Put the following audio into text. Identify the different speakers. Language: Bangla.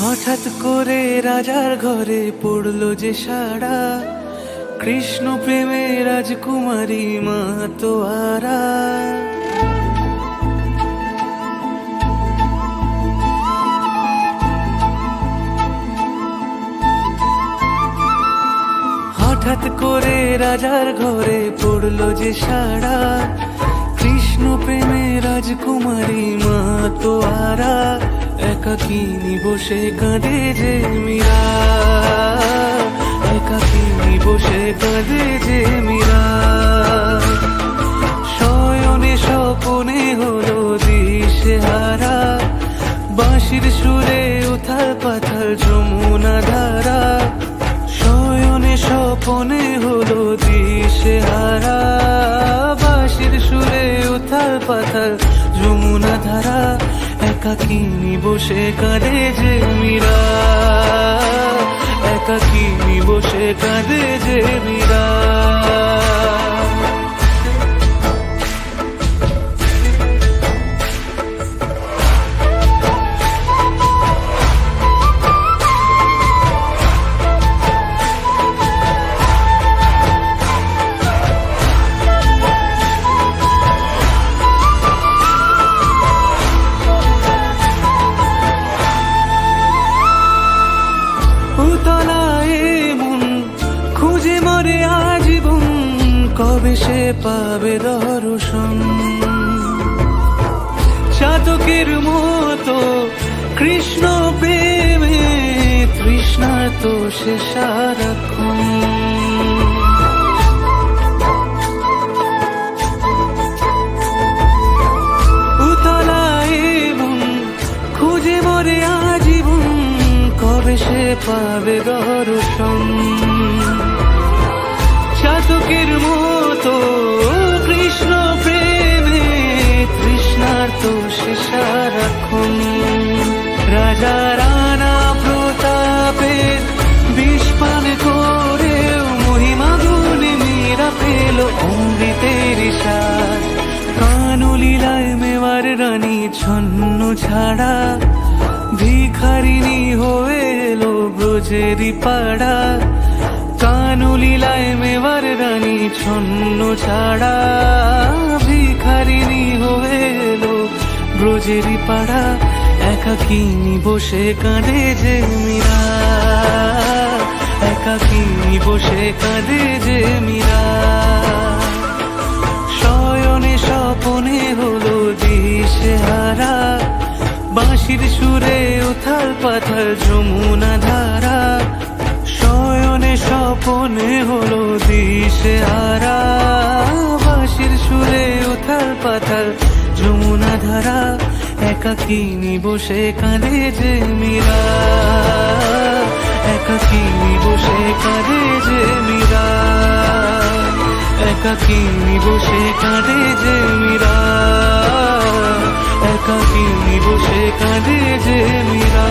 Speaker 1: হঠাৎ করে রাজার ঘরে পড়লো যে সাড়া, কৃষ্ণ প্রেমে রাজকুমারী মাতোয়ারা। হঠাৎ করে রাজার ঘরে পড়লো যে সাড়া, কৃষ্ণ প্রেমে রাজকুমারী মাতোয়ারা। একাকিনী বসে কাঁদে যে মীরা, একাকিনী বসে কাঁদে যে মীরা। শয়নে স্বপনে হলো দিশেহারা, বাঁশির সুরে উথাল পাথাল যমুনা ধারা। শয়নে স্বপনে হলো দিশেহারা, বাঁশির সুরে উথাল পাথাল যমুনা ধারা। একাকিনী বসে কাঁদে যে মীরা, একাকিনী বসে কাঁদে যে মীরা। খুঁজে মরে আজীবন, কবে সে পাবে দর্শন। চাতকের মতো কৃষ্ণ প্রেমে তৃষ্ণার্ত সে সারাক্ষণ। উতলায় মন খুঁজে মরে আজীবন, কবে সে পাবে দর্শন। চাতকের মতো কৃষ্ণ প্রেমে তৃষ্ণার্ত সে সারাক্ষণ। রাজা রানা প্রতাপের বিষ পান করেও মহিমা গুণে মীরা পেল অমৃতের স্বাদ। কানলীলায় মেওয়ার রানী ছন্ন ছাড়া, ভিখারিণী হয়ে এলো ব্রজেরই পাড়া। কানলীলায় মেওয়ার রানী ছন্ন ছাড়া, ভিখারিণী হয়ে এলো ব্রজেরই পাড়া। একাকিনী বসে কাঁদে যে মীরা, একাকিনী বসে কাঁদে যে মীরা। শয়নে স্বপনে হলো দিশেহারা, বাঁশির সুরে উথাল পাথাল যমুনা ধারা। শয়নে স্বপনে হলো দিশেহারা, বাঁশির সুরে উথাল পাথাল যমুনা ধারা। একাকিনী বসে কাঁদে যে মীরা, একাকিনী বসে কাঁদে যে মীরা, একাকিনী বসে কাঁদে যে মীরা, একাকিনী বসে কাঁদে যে মীরা।